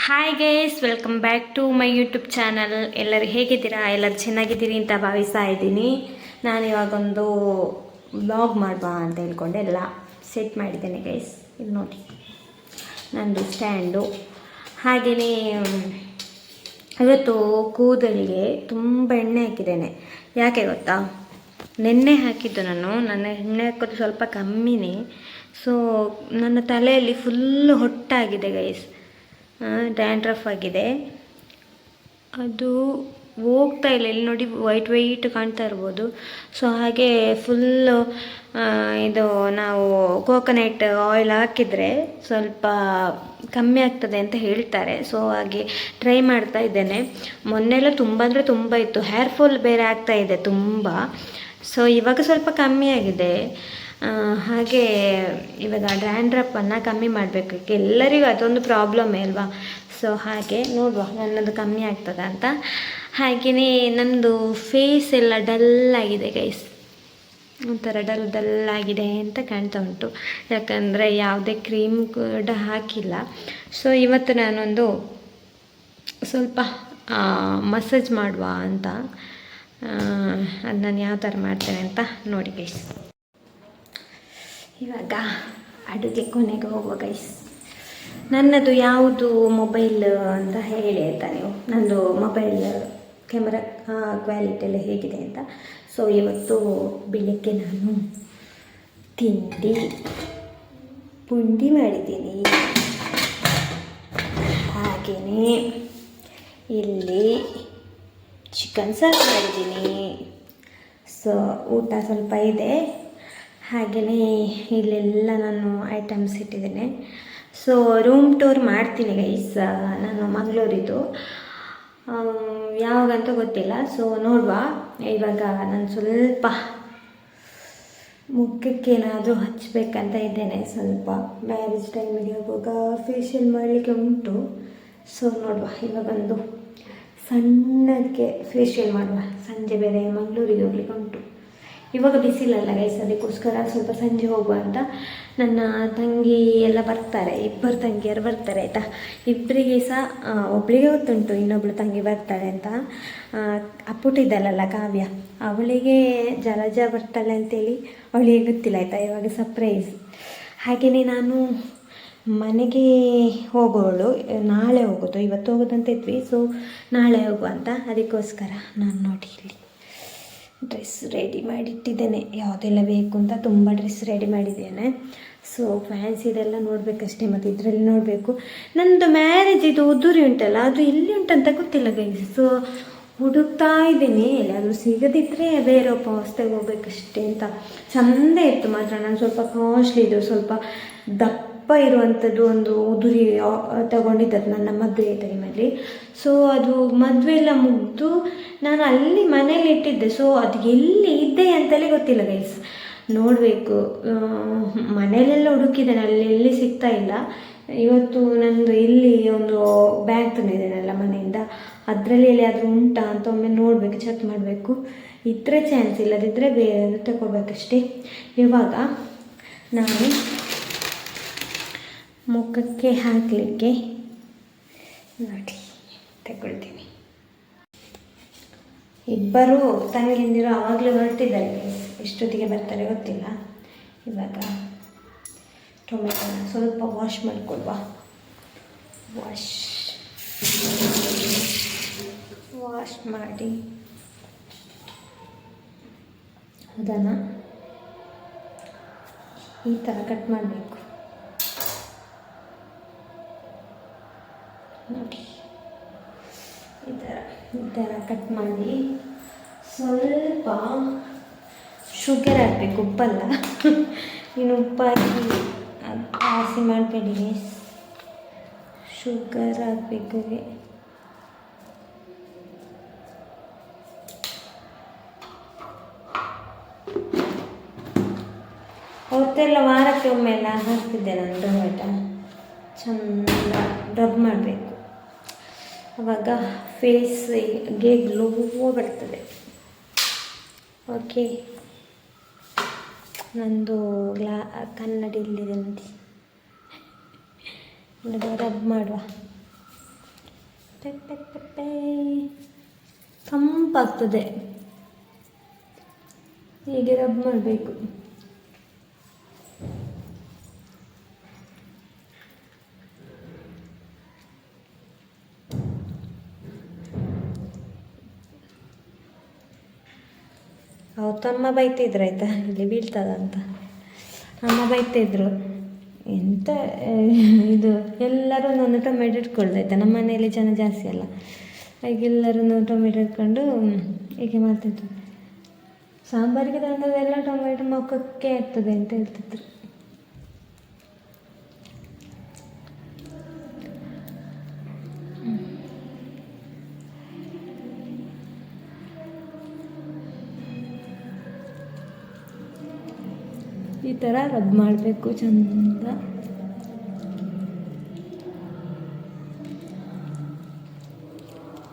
Hi guys, welcome back to my YouTube channel. ಎಲ್ಲರೂ ಹೇಗಿದ್ದೀರಾ? ಎಲ್ಲರೂ ಚೆನ್ನಾಗಿದ್ದೀರಿ ಅಂತ ಭಾವಿಸ್ತಾ ಇದ್ದೀನಿ. ನಾನಿವಾಗೊಂದು ವ್ಲಾಗ್ ಮಾಡುವ ಅಂತ ಹೇಳ್ಕೊಂಡೆ ಎಲ್ಲ ಸೆಟ್ ಮಾಡಿದ್ದೇನೆ ಗೈಸ್. ಇಲ್ಲಿ ನೋಡಿ ನಂದು ಸ್ಟ್ಯಾಂಡು. ಹಾಗೆಯೇ ಇವತ್ತು ಕೂದಲಿಗೆ ತುಂಬ ಎಣ್ಣೆ ಹಾಕಿದ್ದೇನೆ. ಯಾಕೆ ಗೊತ್ತಾ? ನೆನ್ನೆ ಹಾಕಿದ್ದು ನನ್ನ ಎಣ್ಣೆ ಹಾಕೋದು ಸ್ವಲ್ಪ ಕಮ್ಮಿನೇ. ಸೊ ನನ್ನ ತಲೆಯಲ್ಲಿ ಫುಲ್ಲು ಹೊಟ್ಟಾಗಿದೆ ಗೈಸ್, ಡ್ಯಾಂಡ್ರಫ್ ಆಗಿದೆ. ಅದು ಹೋಗ್ತಾ ಇಲ್ಲ. ಇಲ್ಲಿ ನೋಡಿ ವೈಟ್ ಕಾಣ್ತಾ ಇರ್ಬೋದು. ಸೊ ಹಾಗೆ ಫುಲ್ಲು ಇದು ನಾವು ಕೋಕೋನಟ್ ಆಯಿಲ್ ಹಾಕಿದರೆ ಸ್ವಲ್ಪ ಕಮ್ಮಿ ಆಗ್ತದೆ ಅಂತ ಹೇಳ್ತಾರೆ. ಸೊ ಹಾಗೆ ಟ್ರೈ ಮಾಡ್ತಾ ಇದ್ದೇನೆ. ಮೊನ್ನೆಲ್ಲ ತುಂಬ ಅಂದರೆ ತುಂಬ ಇತ್ತು, ಹೇರ್ ಫಾಲ್ ಬೇರೆ ಆಗ್ತಾ ಇದೆ ತುಂಬ. ಸೊ ಇವಾಗ ಸ್ವಲ್ಪ ಕಮ್ಮಿ ಆಗಿದೆ. ಹಾಗೆ ಇವಾಗ ಡ್ಯಾಂಡ್ರಫನ್ನು ಕಮ್ಮಿ ಮಾಡಬೇಕು. ಎಲ್ಲರಿಗೂ ಅದೊಂದು ಪ್ರಾಬ್ಲಮ್ಮೇ ಅಲ್ವಾ? ಸೊ ಹಾಗೆ ನೋಡುವ ನನ್ನದು ಕಮ್ಮಿ ಆಗ್ತದೆ ಅಂತ. ಹಾಗೆಯೇ ನನ್ನದು ಫೇಸ್ ಎಲ್ಲ ಡಲ್ಲಾಗಿದೆ ಗೈಸ್, ಒಂಥರ ಡಲ್ಲಾಗಿದೆ ಅಂತ ಕಾಣ್ತಾ ಉಂಟು. ಯಾಕಂದರೆ ಯಾವುದೇ ಕ್ರೀಮ್ ಕೂಡ ಹಾಕಿಲ್ಲ. ಸೊ ಇವತ್ತು ನಾನೊಂದು ಸ್ವಲ್ಪ ಮಸಾಜ್ ಮಾಡುವ ಅಂತ. ಅದು ನಾನು ಯಾವ ಥರ ಮಾಡ್ತೇನೆ ಅಂತ ನೋಡಿ ಗೈಸ್. ಇವಾಗ ಅಡುಗೆ ಕೊನೆಗೆ ಹೋಗುವ ಗೈಸ್. ನನ್ನದು ಯಾವುದು ಮೊಬೈಲ್ ಅಂತ ಹೇಳಿ ಆಯಿತಾ ನೀವು, ನನ್ನದು ಮೊಬೈಲ್ ಕ್ಯಾಮರಾ ಕ್ವಾಲಿಟಿ ಎಲ್ಲ ಹೇಗಿದೆ ಅಂತ. ಸೊ ಇವತ್ತು ಬೆಳಗ್ಗೆ ನಾನು ಪುಂಡಿ ಮಾಡಿದ್ದೀನಿ. ಹಾಗೆಯೇ ಇಲ್ಲಿ ಚಿಕನ್ ಸಾರು ಮಾಡಿದ್ದೀನಿ. ಸೊ ಊಟ ಸ್ವಲ್ಪ ಇದೆ. ಹಾಗೆಯೇ ಇಲ್ಲೆಲ್ಲ ನಾನು ಐಟಮ್ಸ್ ಇಟ್ಟಿದ್ದೇನೆ. ಸೊ ರೂಮ್ ಟೂರ್ ಮಾಡ್ತೀನಿ ಗೈಸ್ ನಾನು ಮಂಗಳೂರಿದ್ದು, ಯಾವಾಗಂತ ಗೊತ್ತಿಲ್ಲ. ಸೊ ನೋಡುವ. ಇವಾಗ ನಾನು ಸ್ವಲ್ಪ ಮುಖಕ್ಕೆ ಏನಾದರೂ ಹಚ್ಚಬೇಕಂತ ಇದ್ದೇನೆ. ಸ್ವಲ್ಪ ಮ್ಯಾರೇಜ್ ಟೈಮಿಗೆ ಹೋಗುವಾಗ ಫೇಶಿಯಲ್ ಮಾಡಲಿಕ್ಕೆ ಉಂಟು. ಸೊ ನೋಡುವ, ಇವಾಗೊಂದು ಸಣ್ಣಕ್ಕೆ ಫೇಶಿಯಲ್ ಮಾಡುವ. ಸಂಜೆ ಬೇರೆ ಮಂಗಳೂರಿಗೆ ಹೋಗ್ಲಿಕ್ಕೆ ಉಂಟು. ಇವಾಗ ಬಿಸಿಲಲ್ಲ ಗೈಸ್, ಅದಕ್ಕೋಸ್ಕರ ಸ್ವಲ್ಪ ಸಂಜೆ ಹೋಗುವ ಅಂತ. ನನ್ನ ತಂಗಿ ಎಲ್ಲ ಬರ್ತಾರೆ, ಇಬ್ಬರು ತಂಗಿಯರು ಬರ್ತಾರೆ ಆಯಿತಾ. ಇಬ್ಬರಿಗೆ ಸಹ ಒಬ್ಬಳಿಗೆ ಗೊತ್ತುಂಟು ಇನ್ನೊಬ್ಳು ತಂಗಿ ಬರ್ತಾಳೆ ಅಂತ. ಅಪ್ಪುಟ್ಟಿದ್ದಲ್ಲ ಕಾವ್ಯ, ಅವಳಿಗೆ ಜಲಜ ಬರ್ತಾಳೆ ಅಂತೇಳಿ ಅವಳಿಗೆ ಗೊತ್ತಿಲ್ಲ ಆಯಿತಾ. ಇವಾಗ ಸರ್ಪ್ರೈಸ್. ಹಾಗೆಯೇ ನಾನು ಮನೆಗೆ ಹೋಗೋಳು, ನಾಳೆ ಹೋಗೋದು. ಇವತ್ತು ಹೋಗೋದಂತ ಇದ್ವಿ. ಸೊ ನಾಳೆ ಹೋಗುವ ಅಂತ. ಅದಕ್ಕೋಸ್ಕರ ನಾನು ನೋಡಿ ಇಲ್ಲಿ ಡ್ರೆಸ್ ರೆಡಿ ಮಾಡಿಟ್ಟಿದ್ದೇನೆ. ಯಾವುದೆಲ್ಲ ಬೇಕು ಅಂತ ತುಂಬ ಡ್ರೆಸ್ ರೆಡಿ ಮಾಡಿದ್ದೇನೆ. ಸೊ ಫ್ಯಾನ್ಸಿದೆಲ್ಲ ನೋಡಬೇಕಷ್ಟೇ, ಮತ್ತು ಇದರಲ್ಲಿ ನೋಡಬೇಕು. ನನ್ನದು ಮ್ಯಾರೇಜ್ ಇದು ಉದುರಿ ಉಂಟಲ್ಲ, ಅದು ಎಲ್ಲಿ ಉಂಟಂತ ಗೊತ್ತಿಲ್ಲ ಗೈಸ್. ಸೊ ಹುಡುಕ್ತಾ ಇದ್ದೀನಿ, ಎಲ್ಲಾದರೂ ಸಿಗದಿದ್ದರೆ ಬೇರೆ ಹೊಸ್ತಾಗಿ ಹೋಗ್ಬೇಕಷ್ಟೇ ಅಂತ. ಚೆಂದ ಇತ್ತು ಮಾತ್ರ. ನಾನು ಸ್ವಲ್ಪ ಕಾಸ್ಟ್ಲಿ ಇದು, ಸ್ವಲ್ಪ ದಪ್ಪ ಇರುವಂಥದ್ದು ಒಂದು ಉದುರಿ ತಗೊಂಡಿದ್ದದ್ದು ನನ್ನ ಮದುವೆ ಟೈಮಲ್ಲಿ. ಸೊ ಅದು ಮದುವೆ ಎಲ್ಲ ಮುಗಿದು ನಾನು ಅಲ್ಲಿ ಮನೇಲಿ ಇಟ್ಟಿದ್ದೆ. ಸೊ ಅದು ಎಲ್ಲಿ ಇದ್ದೆ ಅಂತಲೇ ಗೊತ್ತಿಲ್ಲ ಗೈಸ್, ನೋಡಬೇಕು. ಮನೆಯಲ್ಲೆಲ್ಲ ಹುಡುಕಿದ್ದೇನೆ, ಅಲ್ಲಿ ಎಲ್ಲಿ ಸಿಗ್ತಾ ಇಲ್ಲ. ಇವತ್ತು ನಂದು ಇಲ್ಲಿ ಒಂದು ಬ್ಯಾಗ್ ತಂದಿದ್ದೇನಲ್ಲ ಮನೆಯಿಂದ, ಅದರಲ್ಲಿ ಎಲ್ಲಿಯಾದರೂ ಉಂಟಾ ಅಂತ ಒಮ್ಮೆ ನೋಡಬೇಕು, ಚೆಕ್ ಮಾಡಬೇಕು. ಇದ್ದರೆ ಚಾನ್ಸ್, ಇಲ್ಲದಿದ್ದರೆ ಬೇರೆ ತಗೊಳ್ಬೇಕಷ್ಟೇ. ಇವಾಗ ನಾನು ಮುಖಕ್ಕೆ ಹಾಕಲಿಕ್ಕೆ ನೋಡಿ ತಗೊಳ್ತೀನಿ. ಇಬ್ಬರು ತಂಗಿಯಂದಿರು ಆವಾಗಲೇ ಹೊರಟಿದ್ದಾರೆ, ಎಷ್ಟೊತ್ತಿಗೆ ಬರ್ತಾರೆ ಗೊತ್ತಿಲ್ಲ. ಇವಾಗ ಟೊಮೆಟೊನ ಸ್ವಲ್ಪ ವಾಶ್ ಮಾಡಿಕೊಡುವ. ವಾಶ್ ಮಾಡಿ ಅದನ್ನು ಈ ಥರ ಕಟ್ ಮಾಡಬೇಕು ನೋಡಿ. ಈ ಥರ ಕಟ್ ಮಾಡಿ ಸ್ವಲ್ಪ ಶುಗರ್ ಹಾಕಬೇಕು, ಉಪ್ಪಲ್ಲ. ಇನ್ನು ಉಪ್ಪಾಕಿ ಜಾಸ್ತಿ ಮಾಡಬೇಡಿ, ಶುಗರ್ ಹಾಕಬೇಕು. ಅವತ್ತೆಲ್ಲ ವಾರಕ್ಕೆ ಒಮ್ಮೆ ಎಲ್ಲ ಹಾಕ್ತಿದ್ದೆ ನಾನು ಟೊಮೆಟೊ. ಚೆಂದ ರಬ್ ಮಾಡಬೇಕು, ಆವಾಗ ಫೇಸ್ಗೆ ಗ್ಲೋ ಬರ್ತದೆ. ಓಕೆ, ನಂದು ಕನ್ನಡಿ ಇಲ್ಲಿದೆ ನೋಡಿ. ರಬ್ ಮಾಡುವ. ತಂಪಾಗ್ತದೆ. ಹೀಗೆ ರಬ್ ಮಾಡಬೇಕು. ಅವತ್ತಮ್ಮ ಬೈತಿದ್ರು ಆಯಿತಾ, ಇಲ್ಲಿ ಬೀಳ್ತದಂತ ಅಮ್ಮ ಬೈತಿದ್ರು. ಎಂತ ಇದು ಎಲ್ಲರೂ ಒಂದೊಂದು ಟೊಮೆಟೊ ಇಟ್ಕೊಳ್ದಾಯ್ತಾ, ನಮ್ಮ ಮನೆಯಲ್ಲಿ ಜನ ಜಾಸ್ತಿ ಅಲ್ಲ, ಹಾಗೆ ಎಲ್ಲರೂ ಟೊಮೆಟೊ ಇಟ್ಕೊಂಡು ಹೀಗೆ ಮಾಡ್ತಿದ್ರು. ಸಾಂಬಾರಿಗೆ ತಂದದೆಲ್ಲ ಟೊಮೆಟೊ ಮುಖಕ್ಕೆ ಆಗ್ತದೆ ಅಂತ ಹೇಳ್ತಿದ್ರು. ಈ ಥರ ರಬ್ ಮಾಡಬೇಕು ಚಂದ.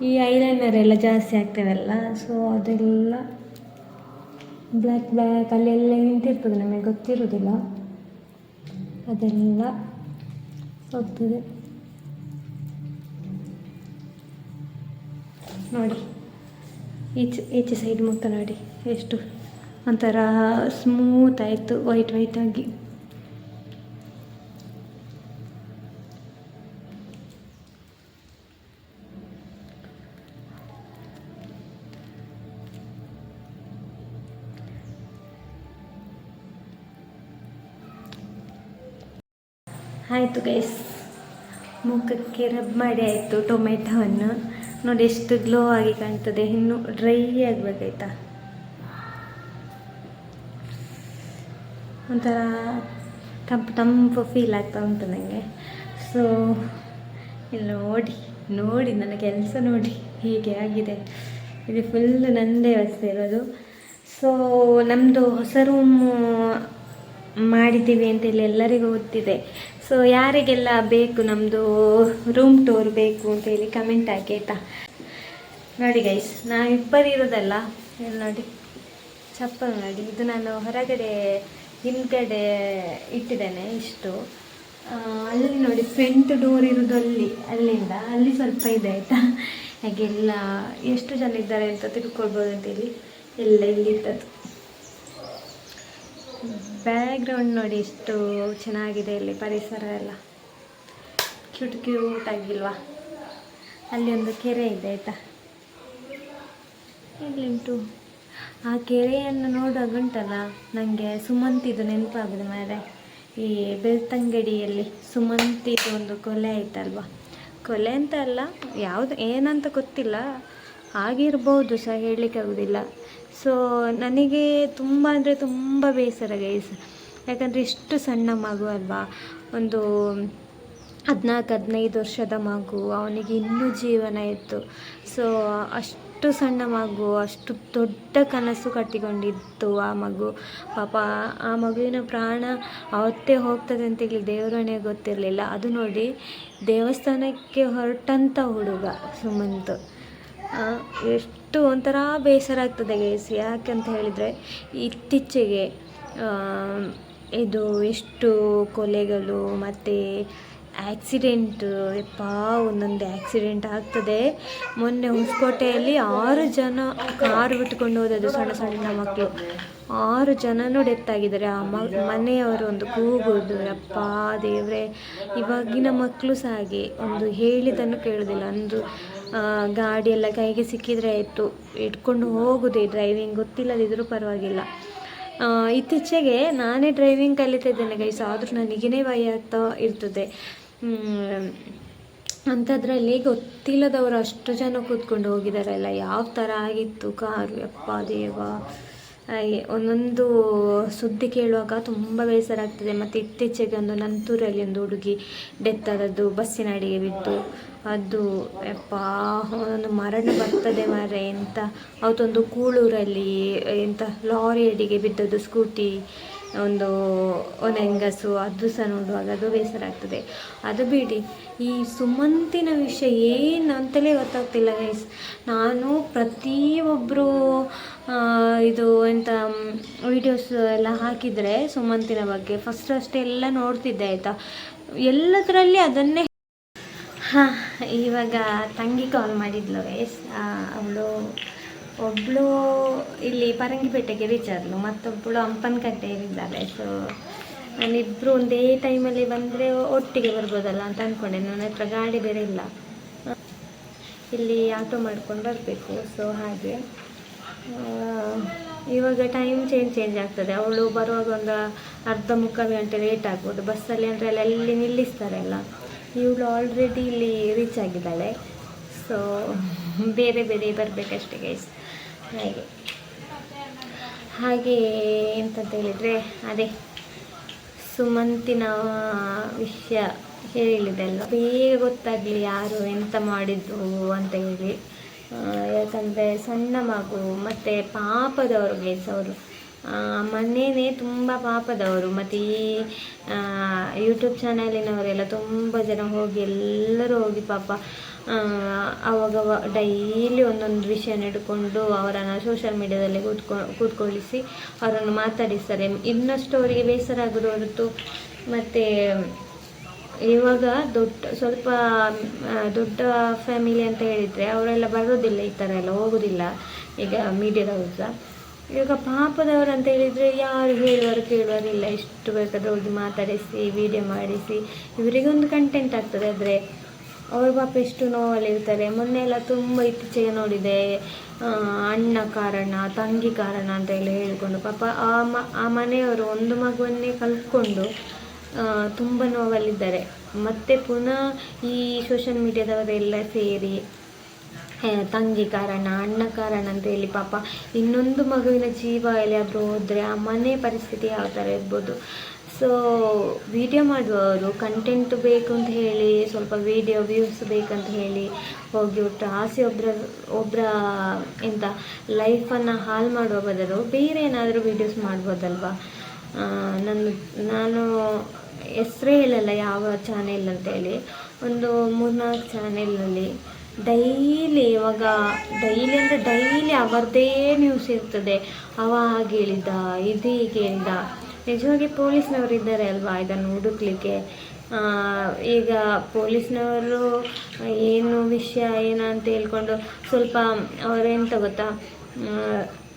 ಈ ಐಲೈನರ್ ಎಲ್ಲ ಜಾಸ್ತಿ ಆಗ್ತದಲ್ಲ, ಸೊ ಅದೆಲ್ಲ ಬ್ಲ್ಯಾಕ್ ಅಲ್ಲೆಲ್ಲ ನಿಂತಿರ್ತದೆ, ನಮಗೆ ಗೊತ್ತಿರೋದಿಲ್ಲ, ಅದೆಲ್ಲ ಹೋಗ್ತದೆ. ನೋಡಿ ಈಚೆ ಸೈಡ್ ಮುಖ ನೋಡಿ ಎಷ್ಟು ಒಂಥರ ಸ್ಮೂತ್ ಆಯಿತು, ವೈಟ್ ಆಗಿ. ಆಯಿತು ಗೈಸ್, ಮುಖಕ್ಕೆ ರಬ್ ಮಾಡಿ ಆಯಿತು ಟೊಮೆಟೊವನ್ನು. ನೋಡಿ ಎಷ್ಟು ಗ್ಲೋ ಆಗಿ ಕಾಣ್ತದೆ. ಇನ್ನು ಡ್ರೈ ಆಗಬೇಕಾಯ್ತಾ, ಒಂಥರ ತಂಪು ಫೀಲ್ ಆಗ್ತಾ ಉಂಟು ನನಗೆ. ಸೊ ಇಲ್ಲಿ ನೋಡಿ ನನ್ನ ಕೆಲಸ ನೋಡಿ ಹೀಗೆ ಆಗಿದೆ. ಇದು ಫುಲ್ಲು ನಂದೇ ವ್ಯವಸ್ಥೆ ಇರೋದು. ಸೊ ನಮ್ಮದು ಹೊಸ ರೂಮ್ ಮಾಡಿದ್ದೀವಿ ಅಂತೇಳಿ ಎಲ್ಲರಿಗೂ ಗೊತ್ತಿದೆ. ಸೊ ಯಾರಿಗೆಲ್ಲ ಬೇಕು ನಮ್ಮದು ರೂಮ್ ಟೂರ್ ಬೇಕು ಅಂತೇಳಿ ಕಮೆಂಟ್ ಹಾಕಿ ಆಯಿತಾ. ನೋಡಿ ಗೈಸ್, ನಾವು ಇಬ್ಬರು ಇರೋದಲ್ಲ, ಇಲ್ಲಿ ನೋಡಿ ಚಪ್ಪಲ್ ನೋಡಿ, ಇದು ನಾನು ಹೊರಗಡೆ ಹಿಂದ್ಗಡೆ ಇಟ್ಟಿದ್ದೇನೆ ಇಷ್ಟು. ಅಲ್ಲಿ ನೋಡಿ ಫ್ರಂಟ್ ಡೋರ್ ಇರೋದು ಅಲ್ಲಿಂದ ಅಲ್ಲಿ ಸ್ವಲ್ಪ ಇದೆ ಆಯಿತಾ. ಹಾಗೆಲ್ಲ ಎಷ್ಟು ಜನ ಇದ್ದಾರೆ ಅಂತ ತಿಳ್ಕೊಳ್ಬೋದು ಅಂತೇಳಿ ಎಲ್ಲ ಇಲ್ಲಿದ್ದದ್ದು. ಬ್ಯಾಕ್ಗ್ರೌಂಡ್ ನೋಡಿ ಎಷ್ಟು ಚೆನ್ನಾಗಿದೆ, ಇಲ್ಲಿ ಪರಿಸರ ಎಲ್ಲ ಕ್ಯೂಟ್ ಆಗಿಲ್ವಾ. ಅಲ್ಲಿ ಒಂದು ಕೆರೆ ಇದೆ ಆಯಿತಾ, ಇಲ್ಲಿಂಟು. ಆ ಕೆರೆಯನ್ನು ನೋಡುವಾಗ ಉಂಟಲ್ಲ, ನನಗೆ ಸುಮಂತಿದು ನೆನಪಾಗಿದೆ ಮಾರೆ. ಈ ಬೆಳ್ತಂಗಡಿಯಲ್ಲಿ ಸುಮಂತಿದು ಒಂದು ಕೊಲೆ ಆಯ್ತಲ್ವ, ಕೊಲೆ ಅಂತ ಅಲ್ಲ, ಯಾವುದು ಏನಂತ ಗೊತ್ತಿಲ್ಲ, ಆಗಿರ್ಬೋದು ಸಹ ಹೇಳಲಿಕ್ಕಾಗೋದಿಲ್ಲ. ಸೊ ನನಗೆ ತುಂಬ ಅಂದರೆ ತುಂಬ ಬೇಸರ ಗೈಸ್. ಯಾಕಂದರೆ ಇಷ್ಟು ಸಣ್ಣ ಮಗು ಅಲ್ವಾ, ಒಂದು 14-15 ವರ್ಷದ ಮಗು, ಅವನಿಗೆ ಇನ್ನೂ ಜೀವನ ಇತ್ತು. ಸೊ ಅಷ್ಟು ಸಣ್ಣ ಮಗು, ಅಷ್ಟು ದೊಡ್ಡ ಕನಸು ಕಟ್ಟಿಕೊಂಡಿತ್ತು ಆ ಮಗು. ಪಾಪ ಆ ಮಗುವಿನ ಪ್ರಾಣ ಅವತ್ತೇ ಹೋಗ್ತದೆ ಅಂತೇಳಿ ದೇವರನೇ ಗೊತ್ತಿರಲಿಲ್ಲ. ಅದು ನೋಡಿ ದೇವಸ್ಥಾನಕ್ಕೆ ಹೊರಟಂಥ ಹುಡುಗ ಸುಮಂತ್. ಎಷ್ಟು ಒಂಥರ ಬೇಸರ ಆಗ್ತದೆ ಗೈಸ್. ಯಾಕಂತ ಹೇಳಿದರೆ ಇತ್ತೀಚೆಗೆ ಇದು ಎಷ್ಟು ಕೊಲೆಗಳು ಮತ್ತು ಆ್ಯಕ್ಸಿಡೆಂಟ್, ಒಂದೊಂದು ಆ್ಯಕ್ಸಿಡೆಂಟ್ ಆಗ್ತದೆ. ಮೊನ್ನೆ ಹೊಸಕೋಟೆಯಲ್ಲಿ 6 ಜನ ಕಾರು ಬಿಟ್ಕೊಂಡು ಹೋದದ್ದು, ಸಣ್ಣ ಮಕ್ಕಳು 6 ಜನನೂ ಡೆತ್ ಆಗಿದ್ದಾರೆ. ಆ ಮನೆಯವರು ಒಂದು ಕೂಗುವುದು, ದೇವರೇ. ಇವಾಗಿನ ಮಕ್ಕಳು ಸಹ ಹಾಗೆ, ಒಂದು ಹೇಳಿದ್ದನ್ನು ಕೇಳೋದಿಲ್ಲ. ಒಂದು ಗಾಡಿಯೆಲ್ಲ ಕೈಗೆ ಸಿಕ್ಕಿದರೆ ಆಯಿತು, ಇಟ್ಕೊಂಡು ಹೋಗೋದೇ. ಡ್ರೈವಿಂಗ್ ಗೊತ್ತಿಲ್ಲದಿದ್ದರೂ ಪರವಾಗಿಲ್ಲ. ಇತ್ತೀಚೆಗೆ ನಾನೇ ಡ್ರೈವಿಂಗ್ ಕಲಿತಿದ್ದೇನೆ ಗೈಸ್, ಆದರೂ ನನಗೇ ಭಯ ಆಗ್ತಾ ಇರ್ತದೆ. ಅಂಥದ್ರಲ್ಲಿ ಗೊತ್ತಿಲ್ಲದವರು ಅಷ್ಟು ಜನ ಕೂತ್ಕೊಂಡು ಹೋಗಿದ್ದಾರಲ್ಲ, ಯಾವ ಥರ ಆಗಿತ್ತು ಕಾರು, ದೇವ. ಹಾಗೆ ಒಂದೊಂದು ಸುದ್ದಿ ಕೇಳುವಾಗ ತುಂಬ ಬೇಸರ ಆಗ್ತದೆ. ಮತ್ತು ಇತ್ತೀಚೆಗೆ ಒಂದು ನಂತೂರಲ್ಲಿ ಒಂದು ಹುಡುಗಿ ಡೆತ್ ಆದದ್ದು, ಬಸ್ಸಿನ ಅಡಿಗೆ ಬಿದ್ದು. ಅದು ಒಂದು ಮರಣ ಬರ್ತದೆ ಮಾರೆ ಎಂತ. ಅವತ್ತೊಂದು ಕೂಳೂರಲ್ಲಿ ಎಂತ ಲಾರಿ ಅಡಿಗೆ ಬಿದ್ದದ್ದು, ಸ್ಕೂಟಿ ಒಂದು ಹೆಂಗಸು, ಅದು ಸಹ ನೋಡುವಾಗ ಅದು ಬೇಸರ ಆಗ್ತದೆ. ಅದು ಬಿಡಿ, ಈ ಸುಮಂತಿನ ವಿಷಯ ಏನು ಅಂತಲೇ ಗೊತ್ತಾಗ್ತಿಲ್ಲ ಗೈಸ್. ನಾನು ಪ್ರತಿಯೊಬ್ಬರು ಇದು ಎಂತ ವೀಡಿಯೋಸ್ ಎಲ್ಲ ಹಾಕಿದರೆ ಸುಮಂತಿನ ಬಗ್ಗೆ ಫಸ್ಟ್ ಎಲ್ಲ ನೋಡ್ತಿದ್ದೆ ಆಯಿತಾ. ಎಲ್ಲದರಲ್ಲಿ ಅದನ್ನೇ ಹಾಂ, ಇವಾಗ ತಂಗಿ ಕಾಲ್ ಮಾಡಿದ್ಲು ಗೈಸ್. ಅವಳು ಒಬ್ಬಳು ಇಲ್ಲಿ ಪರಂಗಿಪೇಟೆಗೆ ರೀಚ್ ಆದಳು, ಮತ್ತೊಬ್ಬಳು ಹಂಪನಕಟ್ಟೆಯಲ್ಲಿದ್ದಾಳೆ. ಸೊ ನಾನಿಬ್ಬರು ಒಂದೇ ಟೈಮಲ್ಲಿ ಬಂದರೆ ಒಟ್ಟಿಗೆ ಬರ್ಬೋದಲ್ಲ ಅಂತ ಅಂದ್ಕೊಂಡೆ. ನನ್ನ ಹತ್ರ ಗಾಡಿ ಬೇರೆ ಇಲ್ಲ, ಇಲ್ಲಿ ಆಟೋ ಮಾಡ್ಕೊಂಡು ಬರಬೇಕು. ಸೊ ಹಾಗೆ ಇವಾಗ ಟೈಮ್ ಚೇಂಜ್ ಆಗ್ತದೆ. ಅವಳು ಬರುವಾಗ ಒಂದು ಅರ್ಧ ಮುಕ್ಕಾಲು ಗಂಟೆ ಲೇಟ್ ಆಗ್ಬೋದು ಬಸ್ಸಲ್ಲಿ, ಅಂದರೆ ಅಲ್ಲಿ ನಿಲ್ಲಿಸ್ತಾರೆ ಅಲ್ಲ. ಇವಳು ಆಲ್ರೆಡಿ ಇಲ್ಲಿ ರೀಚ್ ಆಗಿದ್ದಾಳೆ. ಸೊ ಬೇರೆ ಬರಬೇಕಷ್ಟೇ ಗೈಸ್. ಹಾಗೆ ಎಂತಂತ ಹೇಳಿದರೆ, ಅದೇ ಸುಮಂತಿನ ವಿಷಯ ಹೇಳಿದೆಲ್ಲ ಬೇಗ ಗೊತ್ತಾಗಲಿ ಯಾರು ಎಂತ ಮಾಡಿದ್ದು ಅಂತ ಹೇಳಿ. ಯಾಕಂದರೆ ಸಣ್ಣ ಮಗು ಮತ್ತು ಪಾಪದವರು ಗೈಸ್. ಅವರು ಮನೇನೇ ತುಂಬ ಪಾಪದವರು. ಮತ್ತು ಈ ಯೂಟ್ಯೂಬ್ ಚಾನಲಿನವರೆಲ್ಲ ತುಂಬ ಜನ ಹೋಗಿ ಎಲ್ಲರೂ ಹೋಗಿ ಪಾಪ ಆವಾಗ ಡೈಲಿ ಒಂದೊಂದು ವಿಷಯ ಹಿಡ್ಕೊಂಡು ಅವರನ್ನು ಸೋಷಿಯಲ್ ಮೀಡಿಯಾದಲ್ಲಿ ಕೂತ್ಕೊಳ್ಳಿಸಿ ಅವರನ್ನು ಮಾತಾಡಿಸ್ತಾರೆ. ಇನ್ನಷ್ಟು ಅವರಿಗೆ ಬೇಸರ ಆಗೋದು ಹೊರತು. ಮತ್ತು ಇವಾಗ ಸ್ವಲ್ಪ ದೊಡ್ಡ ಫ್ಯಾಮಿಲಿ ಅಂತ ಹೇಳಿದರೆ ಅವರೆಲ್ಲ ಬರೋದಿಲ್ಲ, ಈ ಥರ ಎಲ್ಲ ಹೋಗೋದಿಲ್ಲ ಈಗ ಮೀಡಿಯಾದವರು ಸಹ. ಇವಾಗ ಪಾಪದವರು ಅಂತ ಹೇಳಿದರೆ ಯಾರು ಕೇಳುವರಿಲ್ಲ. ಎಷ್ಟು ಬೇಕಾದರೂ ಹೋಗಿ ಮಾತಾಡಿಸಿ ವಿಡಿಯೋ ಮಾಡಿಸಿ ಇವರಿಗೊಂದು ಕಂಟೆಂಟ್ ಆಗ್ತದೆ. ಆದರೆ ಅವ್ರ ಪಾಪ ಎಷ್ಟು ನೋವಲ್ಲಿರ್ತಾರೆ. ಮೊನ್ನೆ ಎಲ್ಲ ತುಂಬ ಇತ್ತೀಚೆಗೆ ನೋಡಿದೆ, ಅಣ್ಣ ಕಾರಣ ತಂಗಿ ಕಾರಣ ಅಂತ ಎಲ್ಲ ಹೇಳಿಕೊಂಡು ಪಾಪ ಆ ಮನೆಯವರು ಒಂದು ಮಗುವನ್ನೇ ಕಲ್ತ್ಕೊಂಡು ತುಂಬ ನೋವಲ್ಲಿದ್ದಾರೆ. ಮತ್ತು ಪುನಃ ಈ ಸೋಷಿಯಲ್ ಮೀಡಿಯಾದವರೆಲ್ಲ ಸೇರಿ ತಂಗಿ ಕಾರಣ ಅಣ್ಣ ಕಾರಣ ಅಂತ ಹೇಳಿ ಪಾಪ ಇನ್ನೊಂದು ಮಗುವಿನ ಜೀವ ಎಲ್ಲಿಯಾದರೂ ಹೋದರೆ ಆ ಮನೆ ಪರಿಸ್ಥಿತಿ ಯಾವ ಥರ ಇರ್ಬೋದು. ಸೊ ವಿಡಿಯೋ ಮಾಡುವವರು ಕಂಟೆಂಟ್ ಬೇಕು ಅಂತ ಹೇಳಿ, ಸ್ವಲ್ಪ ವಿಡಿಯೋ ವ್ಯೂಸ್ ಬೇಕಂತ ಹೇಳಿ ಹೋಗಿ ಒಟ್ಟು ಆಸೆ ಒಬ್ಬರ ಎಂತ ಲೈಫನ್ನು ಹಾಳು ಮಾಡುವ ಬದಲು ಬೇರೆ ಏನಾದರೂ ವೀಡಿಯೋಸ್ ಮಾಡ್ಬೋದಲ್ವ. ನಾನು ಹೆಸರೇ ಹೇಳಲ್ಲ ಯಾವ ಚಾನೆಲ್ ಅಂತೇಳಿ, ಒಂದು 3-4 ಚಾನೆಲ್ನಲ್ಲಿ ಡೈಲಿ ಅವರದೇ ನ್ಯೂಸ್ ಇರ್ತದೆ. ಅವ ಹಾಗೆ ಹೇಳಿದ, ಇದು ಹೀಗೆ ಹೇಳಿದ. ನಿಜವಾಗಿ ಪೊಲೀಸ್ನವರು ಇದ್ದಾರೆ ಅಲ್ವಾ ಇದನ್ನು ಹುಡುಕ್ಲಿಕ್ಕೆ. ಈಗ ಪೊಲೀಸ್ನವರು ಏನು ವಿಷಯ ಏನಂತ ಹೇಳ್ಕೊಂಡು ಸ್ವಲ್ಪ ಅವರೆಂತ ಗೊತ್ತಾ,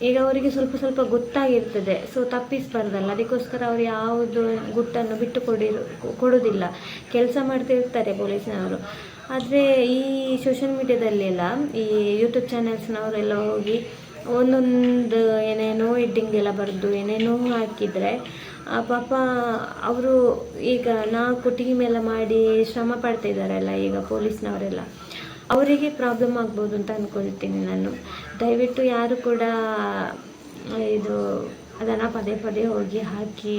ಈಗ ಅವರಿಗೆ ಸ್ವಲ್ಪ ಗೊತ್ತಾಗಿರ್ತದೆ. ಸೊ ತಪ್ಪಿಸಬಾರ್ದಲ್ಲ, ಅದಕ್ಕೋಸ್ಕರ ಅವರು ಯಾವುದು ಗುಟ್ಟನ್ನು ಬಿಟ್ಟು ಕೊಡೋದಿಲ್ಲ, ಕೆಲಸ ಮಾಡ್ತಿರ್ತಾರೆ ಪೊಲೀಸ್ನವರು. ಆದರೆ ಈ ಸೋಷಿಯಲ್ ಮೀಡಿಯಾದಲ್ಲೆಲ್ಲ ಈ ಯೂಟ್ಯೂಬ್ ಚಾನೆಲ್ಸ್ನವರೆಲ್ಲ ಹೋಗಿ ಒಂದೊಂದು ಏನೇನೋ ಎಡ್ಡಿಂಗ್ ಎಲ್ಲ ಬರೆದು ಏನೇನೋ ಹಾಕಿದರೆ ಪಾಪ ಅವರು ಈಗ 4 ಟೀಮ್ ಎಲ್ಲ ಮಾಡಿ ಶ್ರಮ ಪಡ್ತಿದ್ದಾರಲ್ಲ ಈಗ ಪೊಲೀಸ್ನವರೆಲ್ಲ, ಅವರಿಗೆ ಪ್ರಾಬ್ಲಮ್ ಆಗ್ಬೋದು ಅಂತ ಅಂದ್ಕೊಳ್ತೀನಿ ನಾನು. ದಯವಿಟ್ಟು ಯಾರು ಕೂಡ ಅದನ್ನು ಪದೇ ಹೋಗಿ ಹಾಕಿ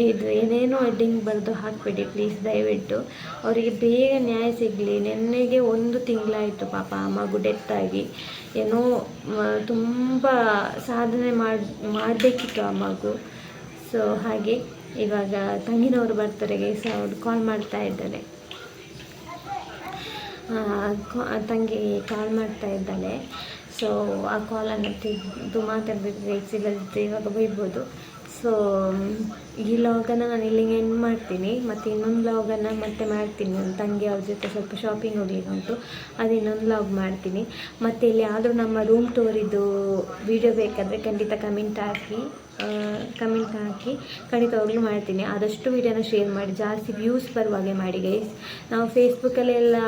ಇದು ಏನೇನೋ ಎಡ್ಡಿಂಗ್ ಬರೆದು ಹಾಕಬೇಡಿ ಪ್ಲೀಸ್. ದಯವಿಟ್ಟು ಅವರಿಗೆ ಬೇಗ ನ್ಯಾಯ ಸಿಗಲಿ. ನೆನ್ನೆಗೆ 1 ತಿಂಗಳಾಯಿತು ಪಾಪ ಆ ಮಗು ಡೆತ್ತಾಗಿ. ಏನೋ ತುಂಬ ಸಾಧನೆ ಮಾಡಬೇಕಿತ್ತು ಆ ಮಗು. ಸೊ ಹಾಗೆ ಇವಾಗ ತಂಗಿನವರು ಬರ್ತಾರೆ ಗೈಸ್. ಅವ್ರು ಕಾಲ್ ಮಾಡ್ತಾ ಇದ್ದಾರೆ, ತಂಗಿ ಕಾಲ್ ಮಾಡ್ತಾ ಇದ್ದಾಳೆ. ಸೊ ಆ ಕಾಲನ್ನು ತೆಗೆದು ಮಾತಾಡಬೇಕು ಗೈಸ್, ಇಲ್ಲದಿದ್ದರೆ ಇವಾಗ ಬೈಬೋದು. ಸೊ ಈ ಲಾಗನ್ನು ನಾನು ಇಲ್ಲಿಗೆ ಎಂಡ್ ಮಾಡ್ತೀನಿ. ಮತ್ತು ಇನ್ನೊಂದು ಲಾಗನ್ನು ಮತ್ತೆ ಮಾಡ್ತೀನಿ. ನನ್ನ ತಂಗಿ ಅವ್ರ ಜೊತೆ ಸ್ವಲ್ಪ ಶಾಪಿಂಗ್ ಹೋಗ್ಲಿಕ್ಕೆ ಉಂಟು, ಅದು ಇನ್ನೊಂದು ಲಾಗ್ ಮಾಡ್ತೀನಿ. ಮತ್ತು ಇಲ್ಲಿ ಆದರೂ ನಮ್ಮ ರೂಮ್ ಟೂರಿದ್ದು ವಿಡಿಯೋ ಬೇಕಾದರೆ ಖಂಡಿತ ಕಮೆಂಟ್ ಹಾಕಿ ಖಂಡಿತವಾಗ್ಲೂ ಮಾಡ್ತೀನಿ. ಆದಷ್ಟು ವಿಡಿಯೋನ ಶೇರ್ ಮಾಡಿ, ಜಾಸ್ತಿ ವ್ಯೂಸ್ ಬರುವಾಗೆ ಮಾಡಿ ಗೈಸ್. ನಾವು ಫೇಸ್ಬುಕ್ಕಲ್ಲೆಲ್ಲ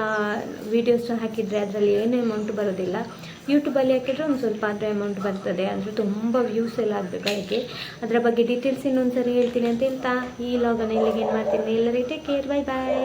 ವೀಡಿಯೋಸ್ ಹಾಕಿದರೆ ಅದರಲ್ಲಿ ಏನು ಅಮೌಂಟ್ ಬರೋದಿಲ್ಲ. ಯೂಟ್ಯೂಬಲ್ಲಿ ಹಾಕಿದರೆ ಒಂದು ಸ್ವಲ್ಪ ಆದರೆ ಅಮೌಂಟ್ ಬರ್ತದೆ, ಅಂದರೆ ತುಂಬ ವ್ಯೂಸ್ ಎಲ್ಲ ಆಗಬೇಕು. ಅದಕ್ಕೆ ಅದರ ಬಗ್ಗೆ ಡೀಟೇಲ್ಸ್ ಇನ್ನೊಂದು ಸರಿ ಹೇಳ್ತೀನಿ ಅಂತ ಹೇಳ್ತಾ ಈ ಲಾಗನ್ನು ಇಲ್ಲಿಗೆ ಏನು ಮಾಡ್ತೀನಿ. ಎಲ್ಲರಿಗೆ ಟೇಕ್ ಕೇರ್, ಬೈ ಬಾಯ್.